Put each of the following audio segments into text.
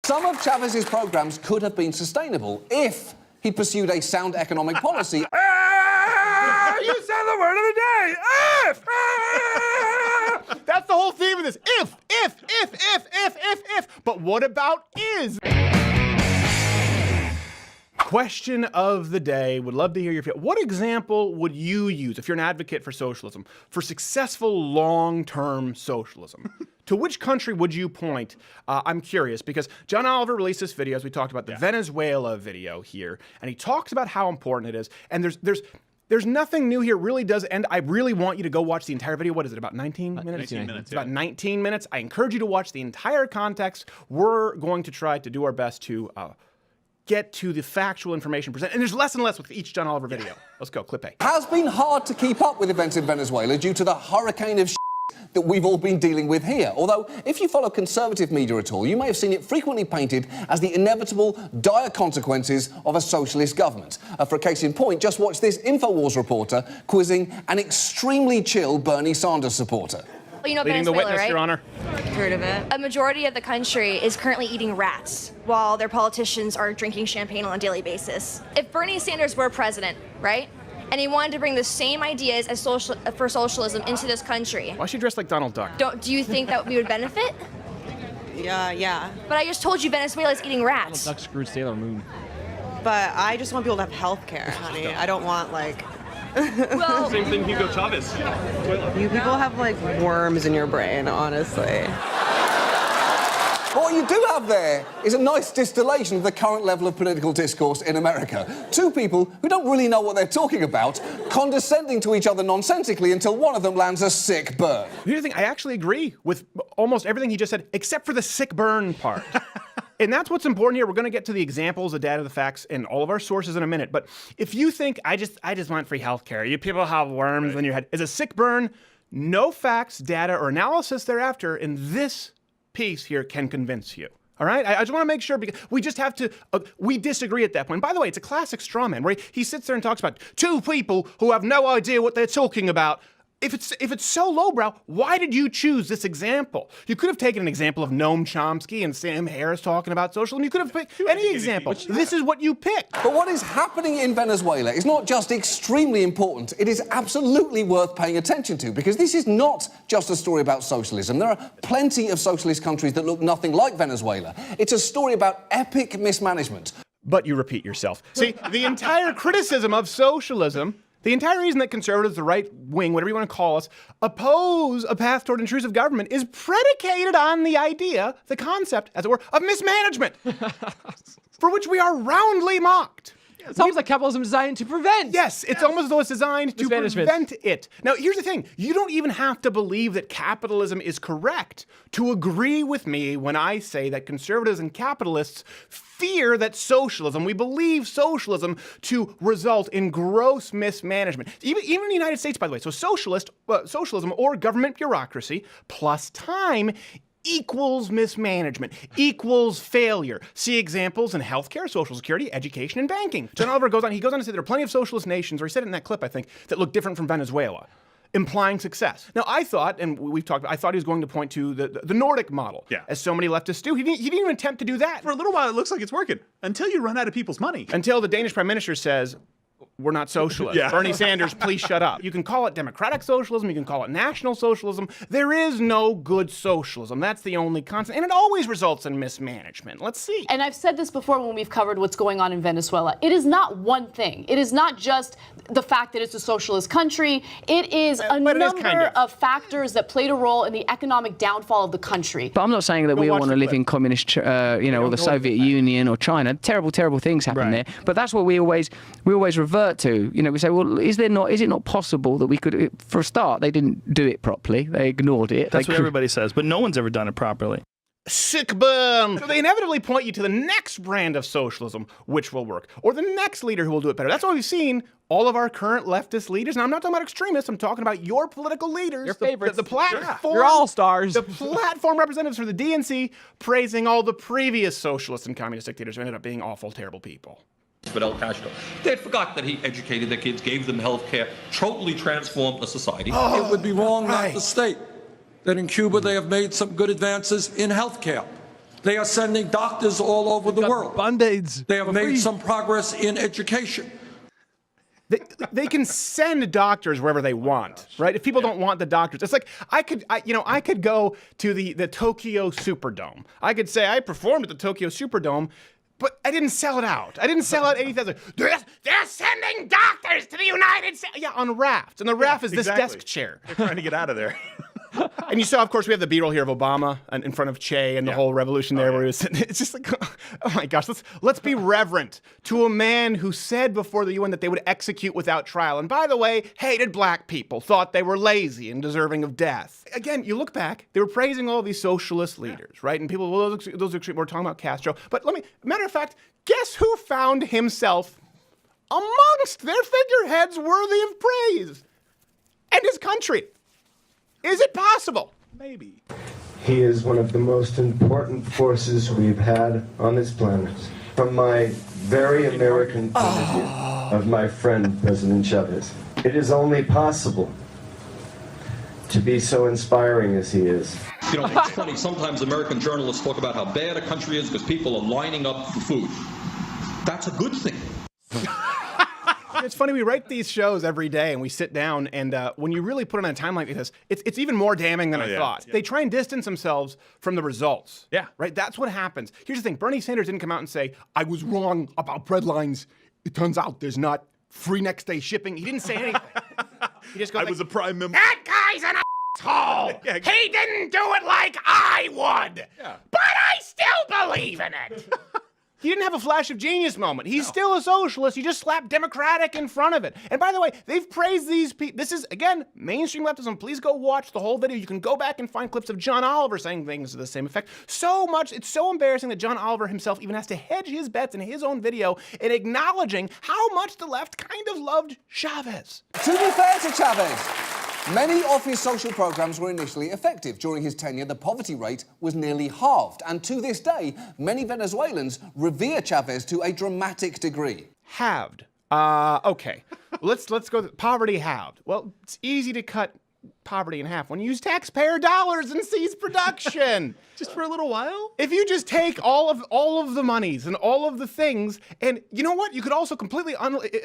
Some of Chavez's programs could have been sustainable if he pursued a sound economic policy. You said the word of the day! If! That's the whole theme of this. If. But what about is? Question of the day. Would love to hear your feedback. What example would you use if you're an advocate for socialism, for successful long-term socialism? To which country would you point? I'm curious because John Oliver released this video, as we talked about, the Venezuela video here, and he talks about how important it is. And there's nothing new here. It really does. And I really want you to go watch the entire video. What is it, about 19 minutes? 19 minutes, It's about 19 minutes. I encourage you to watch the entire context. We're going to try to do our best to get to the factual information presented. And there's less and less with each John Oliver video. Let's go, clip A. Has been hard to keep up with events in Venezuela due to the hurricane of that we've all been dealing with here. Although, if you follow conservative media at all, you may have seen it frequently painted as the inevitable dire consequences of a socialist government. For a case in point, just watch this InfoWars reporter quizzing an extremely chill Bernie Sanders supporter. You know Leading Venezuela, the witness, right? Your Honor. Heard of it. A majority of the country is currently eating rats, while their politicians are drinking champagne on a daily basis. If Bernie Sanders were president, right, and he wanted to bring the same ideas as for socialism into this country, Why is she dressed like Donald Duck? do you think that we would benefit? Yeah. But I just told you Venezuela's eating rats. Duck screwed Sailor Moon. But I just want people to have health care, honey. I don't want, like... Well, Same thing Hugo Chavez. You people have, like, worms in your brain, honestly. What you do have there is a nice distillation of the current level of political discourse in America. Two people who don't really know what they're talking about, condescending to each other nonsensically until one of them lands a sick burn. Here's the thing, I actually agree with almost everything he just said, except for the sick burn part. And that's what's important here. We're going to get to the examples, the data, the facts, and all of our sources in a minute. But if you think, I just want free health care, you people have worms in your head, is a sick burn, no facts, data, or analysis thereafter in this piece here can convince you. All right? I just want to make sure, because we just have to, we disagree at that point. By the way, it's a classic straw man, where he sits there and talks about two people who have no idea what they're talking about. If it's so lowbrow, why did you choose this example? You could have taken an example of Noam Chomsky and Sam Harris talking about socialism. You could have picked any example. This is what you picked. But what is happening in Venezuela is not just extremely important, it is absolutely worth paying attention to, because this is not just a story about socialism. There are plenty of socialist countries that look nothing like Venezuela. It's a story about epic mismanagement. But you repeat yourself. See, the entire criticism of socialism, the entire reason that conservatives, the right wing, whatever you want to call us, oppose a path toward intrusive government is predicated on the idea, the concept, as it were, of mismanagement, for which we are roundly mocked. It's almost like capitalism is designed to prevent. Yes, it's almost as though it's designed to prevent it. Now, here's the thing. You don't even have to believe that capitalism is correct to agree with me when I say that conservatives and capitalists fear that socialism, we believe socialism to result in gross mismanagement. Even in the United States, by the way. So socialism or government bureaucracy plus time equals mismanagement, equals failure. See examples in healthcare, social security, education, and banking. John Oliver goes on to say there are plenty of socialist nations, or he said it in that clip, I think, that look different from Venezuela, implying success. Now, I thought, and we've talked about, I thought he was going to point to the Nordic model, as so many leftists do. He didn't even attempt to do that. For a little while, it looks like it's working, until you run out of people's money. Until the Danish Prime Minister says, we're not socialists. Bernie Sanders, please shut up. You can call it democratic socialism, you can call it national socialism. There is no good socialism. That's the only constant. And it always results in mismanagement. Let's see. And I've said this before when we've covered what's going on in Venezuela. It is not one thing. It is not just the fact that it's a socialist country. It is a number of factors that played a role in the economic downfall of the country. But I'm not saying that we all want to live in communist, or the Soviet Union or China. Terrible, terrible things happen there. But that's what we always revert to. We say, well, is it not possible that we could, for a start, they didn't do it properly. They ignored it. That's what everybody says, but no one's ever done it properly. Sick burn. So they inevitably point you to the next brand of socialism, which will work, or the next leader who will do it better. That's why we've seen all of our current leftist leaders. Now, I'm not talking about extremists. I'm talking about your political leaders. Your favorites. The platform. Your all-stars. The platform representatives for the DNC praising all the previous socialist and communist dictators who ended up being awful, terrible people. Fidel Castro. They had forgot that he educated their kids, gave them health care, totally transformed the society. It would be wrong not to state that in Cuba they have made some good advances in health care. They are sending doctors all over the world. Band-Aids. They have made some progress in education. They can send doctors wherever they want, right? If people don't want the doctors, it's like I could go to the Tokyo Superdome. I could say I performed at the Tokyo Superdome, but I didn't sell it out. I didn't sell out 80,000. They're sending doctors to the United States. Yeah, on rafts, and the raft is this desk chair. They're trying to get out of there. And you saw, of course, we have the B-roll here of Obama in front of Che and the whole revolution there where he was sitting. It's just like, oh my gosh, let's be reverent to a man who said before the UN that they would execute without trial. And by the way, hated black people, thought they were lazy and deserving of death. Again, you look back, they were praising all these socialist leaders, right? And people, well, those are, we're talking about Castro. But matter of fact, guess who found himself amongst their figureheads worthy of praise? And his country. Is it possible? Maybe. He is one of the most important forces we've had on this planet. From my very American point of view, of my friend, President Chavez, it is only possible to be so inspiring as he is. You know, it's funny, sometimes American journalists talk about how bad a country is because people are lining up for food. That's a good thing. It's funny, we write these shows every day and we sit down, and when you really put it on a timeline like this, it's even more damning than I thought. Yeah. They try and distance themselves from the results. Yeah. Right? That's what happens. Here's the thing. Bernie Sanders didn't come out and say, I was wrong about bread lines. It turns out there's not free next day shipping. He didn't say anything. He just goes, I was a prime member. That guy's an asshole. He didn't do it like I would. Yeah. But I still believe in it. He didn't have a flash of genius moment. He's still a socialist. You just slapped Democratic in front of it. And by the way, they've praised these people. This is, again, mainstream leftism. Please go watch the whole video. You can go back and find clips of John Oliver saying things to the same effect. So much, it's so embarrassing that John Oliver himself even has to hedge his bets in his own video in acknowledging how much the left kind of loved Chavez. To be fair to Chavez, many of his social programs were initially effective. During his tenure, the poverty rate was nearly halved. And to this day, many Venezuelans revere Chavez to a dramatic degree. Halved. Okay. Let's go. Poverty halved. Well, it's easy to cut poverty in half when you use taxpayer dollars and cease production. Just for a little while? If you just take all of the monies and all of the things, and you know what? You could also completely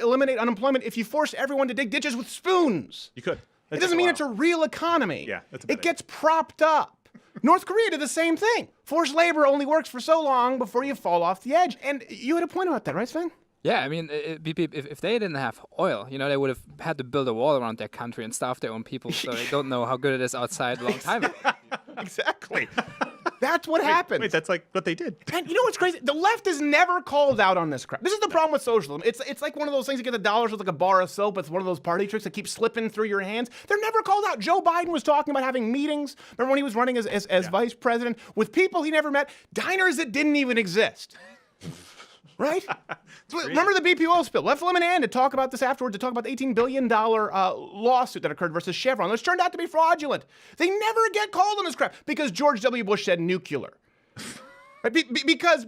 eliminate unemployment if you forced everyone to dig ditches with spoons. You could. It doesn't mean it's a real economy. Yeah, that's it gets propped up. North Korea did the same thing. Forced labor only works for so long before you fall off the edge. And you had a point about that, right, Sven? Yeah, I mean, if they didn't have oil, you know, they would have had to build a wall around their country and starve their own people, so they don't know how good it is outside a long time ago. Exactly. That's what happened. Wait, that's like what they did. And you know what's crazy? The left is never called out on this crap. This is the problem with socialism. It's like one of those things you get the dollars with like a bar of soap. It's one of those party tricks that keeps slipping through your hands. They're never called out. Joe Biden was talking about having meetings. Remember when he was running as vice president with people he never met, diners that didn't even exist. Right? Remember the BP oil spill? Left Lemon Ann to talk about this afterwards, to talk about the $18 billion lawsuit that occurred versus Chevron, which turned out to be fraudulent. They never get called on this crap because George W. Bush said nuclear. Because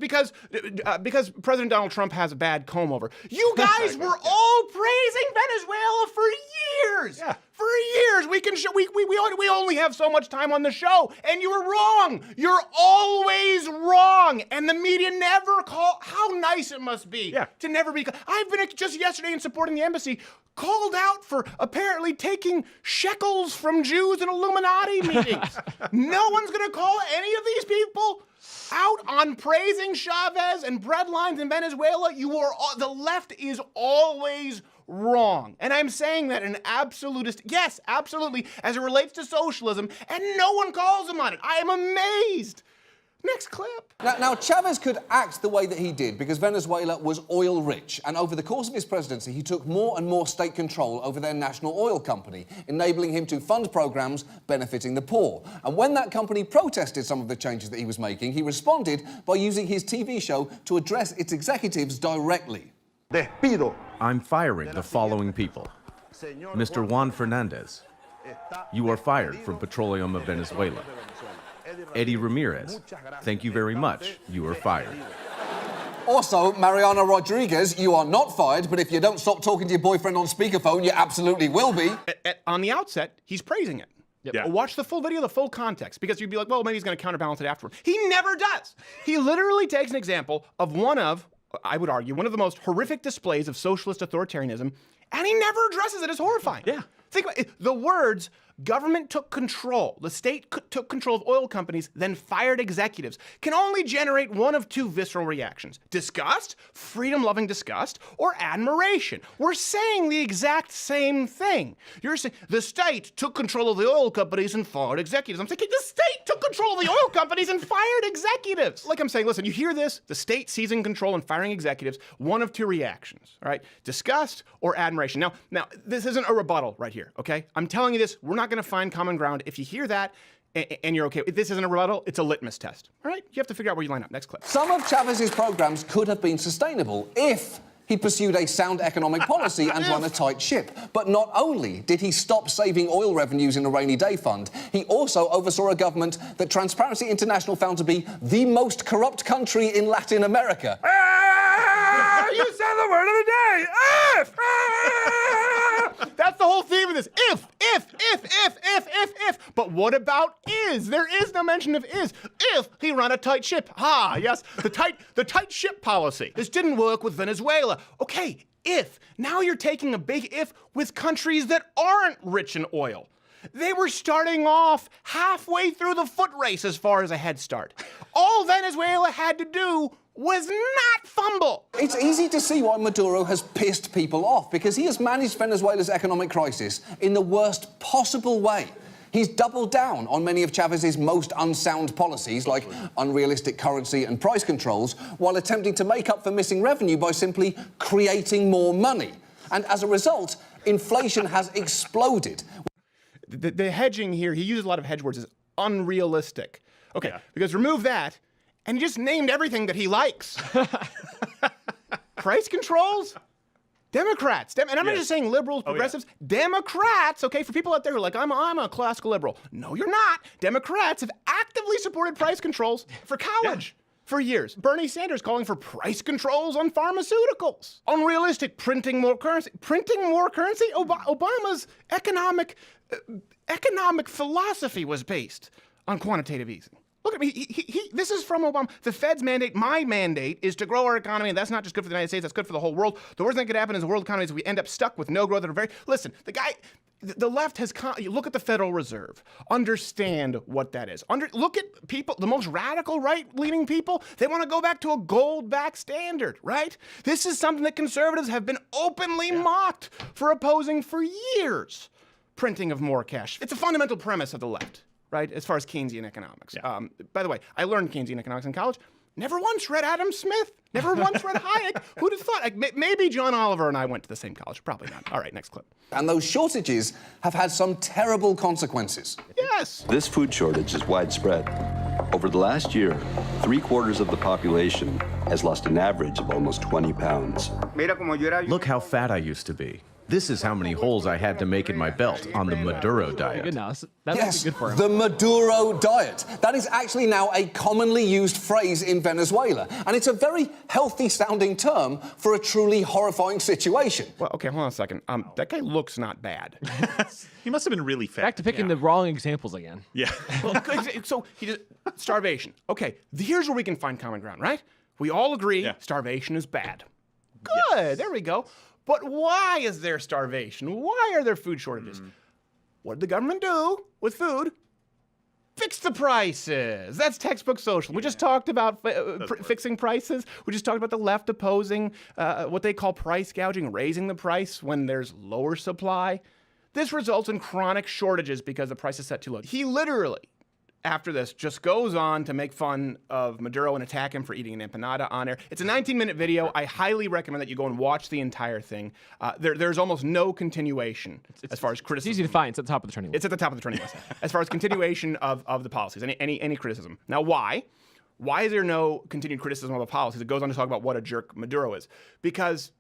President Donald Trump has a bad comb over. You guys were all praising Venezuela for years. Yeah. For years. We only have so much time on the show, and you were wrong. You're always wrong. And the media never call. How nice it must be to never be. I've been just yesterday in supporting the embassy called out for apparently taking shekels from Jews in Illuminati meetings. No one's going to call any of these people out on praising Chavez and bread lines in Venezuela. The left is always wrong. And I'm saying that in absolutist, yes, absolutely, as it relates to socialism, and no one calls them on it. I am amazed. Next clip. Now, Chavez could act the way that he did because Venezuela was oil rich, and over the course of his presidency, he took more and more state control over their national oil company, enabling him to fund programs benefiting the poor. And when that company protested some of the changes that he was making, he responded by using his TV show to address its executives directly. I'm firing the following people. Mr. Juan Fernandez, you are fired from Petroleum of Venezuela. Eddie Ramirez, thank you very much. You are fired. Also, Mariana Rodriguez, you are not fired, but if you don't stop talking to your boyfriend on speakerphone, you absolutely will be. On the outset, he's praising it. Yeah. Watch the full video, the full context, because you'd be like, well, maybe he's going to counterbalance it afterward. He never does. He literally takes an example of I would argue, one of the most horrific displays of socialist authoritarianism, and he never addresses it as horrifying. Yeah. Think about it. The words, government took control, the state took control of oil companies, then fired executives, can only generate one of two visceral reactions. Disgust, freedom-loving disgust, or admiration. We're saying the exact same thing. You're saying the state took control of the oil companies and fired executives. I'm thinking the state took control of the oil companies and fired executives. Like I'm saying, listen, you hear this, the state seizing control and firing executives, one of two reactions, all right? Disgust or admiration. Now, this isn't a rebuttal right here, okay? I'm telling you this, we're not going to find common ground. If you hear that and you're okay, if this isn't a rebuttal, it's a litmus test. All right? You have to figure out where you line up. Next clip. Some of Chavez's programs could have been sustainable if he pursued a sound economic policy and run a tight ship. But not only did he stop saving oil revenues in a rainy day fund, he also oversaw a government that Transparency International found to be the most corrupt country in Latin America. You said the word of the day! If! That's the whole theme of this. If. But what about is? There is no mention of is. If he ran a tight ship. Yes, the tight ship policy. This didn't work with Venezuela. Okay, if. Now you're taking a big if with countries that aren't rich in oil. They were starting off halfway through the foot race as far as a head start. All Venezuela had to do was not fumble. It's easy to see why Maduro has pissed people off, because he has managed Venezuela's economic crisis in the worst possible way. He's doubled down on many of Chavez's most unsound policies, like unrealistic currency and price controls, while attempting to make up for missing revenue by simply creating more money. And as a result, inflation has exploded. The hedging here, he uses a lot of hedge words, is unrealistic. Okay, because remove that, and he just named everything that he likes. Price controls? Democrats. And I'm not just saying liberals, progressives. Democrats, okay, for people out there who are like, I'm a classical liberal. No, you're not. Democrats have actively supported price controls for college. For years. Bernie Sanders calling for price controls on pharmaceuticals. Unrealistic, printing more currency. Printing more currency? Obama's economic philosophy was based on quantitative easing. Look at me, this is from Obama. The Fed's mandate, my mandate, is to grow our economy, and that's not just good for the United States, that's good for the whole world. The worst thing that could happen in the world economy is we end up stuck with no growth. Listen, the left has, you look at the Federal Reserve, understand what that is. Look at people, the most radical right-leaning people, they want to go back to a gold-backed standard, right? This is something that conservatives have been openly mocked for opposing for years. Printing of more cash. It's a fundamental premise of the left, right, as far as Keynesian economics. By the way, I learned Keynesian economics in college. Never once read Adam Smith. Never once read Hayek. Who'd have thought? Maybe John Oliver and I went to the same college. Probably not. All right, next clip. And those shortages have had some terrible consequences. Yes. This food shortage is widespread. Over the last year, 3/4 of the population has lost an average of almost 20 pounds. Look how fat I used to be. This is how many holes I had to make in my belt on the Maduro diet. Goodness, that would be good for him. The Maduro diet. That is actually now a commonly used phrase in Venezuela. And it's a very healthy-sounding term for a truly horrifying situation. Well, okay, hold on a second. That guy looks not bad. He must have been really fat. Back to picking the wrong examples again. Yeah. Well, so he just starvation. Okay, here's where we can find common ground, right? We all agree starvation is bad. Good, there we go. But why is there starvation? Why are there food shortages? What did the government do with food? Fix the prices. That's textbook social. We just talked about fixing prices. We just talked about the left opposing what they call price gouging, raising the price when there's lower supply. This results in chronic shortages because the price is set too low. He literally, after this, just goes on to make fun of Maduro and attack him for eating an empanada on air. It's a 19-minute video. I highly recommend that you go and watch the entire thing. There's almost no continuation as far as criticism. It's easy to find. It's at the top of the trending list. It's at the top of the trending list. As far as continuation of the policies, any criticism. Now, why? Why is there no continued criticism of the policies? It goes on to talk about what a jerk Maduro is. Because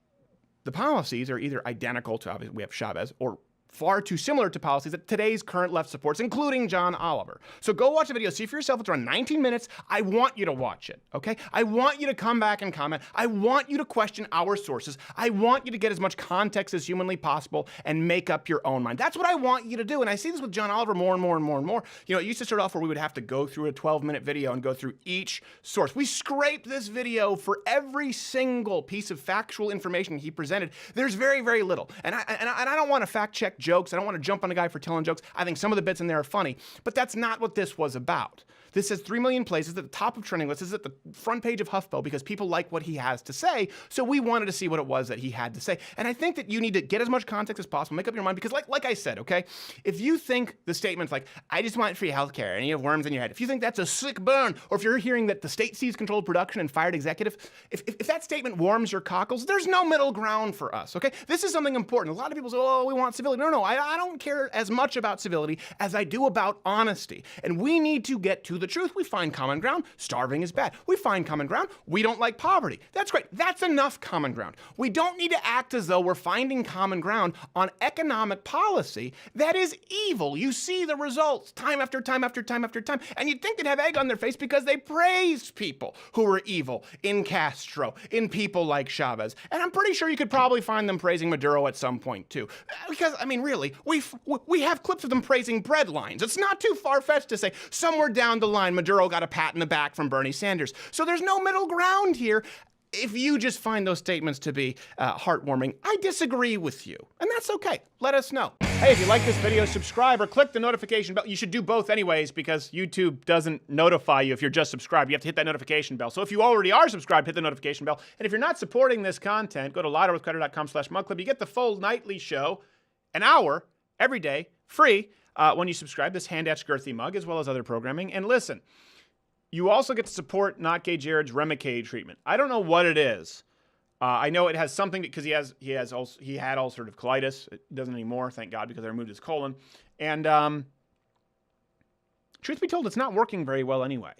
the policies are either identical to, obviously, we have Chavez, or far too similar to policies that today's current left supports, including John Oliver. So go watch the video, see for yourself. It's around 19 minutes. I want you to watch it, okay? I want you to come back and comment. I want you to question our sources. I want you to get as much context as humanly possible and make up your own mind. That's what I want you to do. And I see this with John Oliver more and more and more and more. You know, it used to start off where we would have to go through a 12-minute video and go through each source. We scraped this video for every single piece of factual information he presented. There's very, very little. And I don't want to fact-check jokes. I don't want to jump on a guy for telling jokes. I think some of the bits in there are funny, but that's not what this was about. This has 3 million plays. It's at the top of trending lists. This is at the front page of HuffPo because people like what he has to say. So we wanted to see what it was that he had to say. And I think that you need to get as much context as possible, make up your mind, because like I said, okay, if you think the statement's like, I just want free healthcare and you have worms in your head, if you think that's a sick burn, or if you're hearing that the state seized controlled production and fired executive, if that statement warms your cockles, there's no middle ground for us, okay? This is something important. A lot of people say, oh, we want civility. No, I don't care as much about civility as I do about honesty. And we need to get to the truth. We find common ground. Starving is bad. We find common ground. We don't like poverty. That's great. That's enough common ground. We don't need to act as though we're finding common ground on economic policy that is evil. You see the results time after time after time after time. And you'd think they'd have egg on their face because they praised people who were evil in Castro, in people like Chavez. And I'm pretty sure you could probably find them praising Maduro at some point too. Because, I mean, really, we have clips of them praising bread lines. It's not too far-fetched to say somewhere down the line, Maduro got a pat in the back from Bernie Sanders. So there's no middle ground here. If you just find those statements to be heartwarming, I disagree with you. And that's okay. Let us know. Hey, if you like this video, subscribe or click the notification bell. You should do both anyways because YouTube doesn't notify you if you're just subscribed. You have to hit that notification bell. So if you already are subscribed, hit the notification bell. And if you're not supporting this content, go to louderwithcreditor.com/mugclub. You get the full nightly show, an hour, every day, free, when you subscribe. This Handach Girthy mug, as well as other programming. And listen, you also get to support Not Gay Jared's Remicade treatment. I don't know what it is. I know it has something because he had ulcerative colitis. It doesn't anymore, thank God, because I removed his colon. And truth be told, it's not working very well anyway.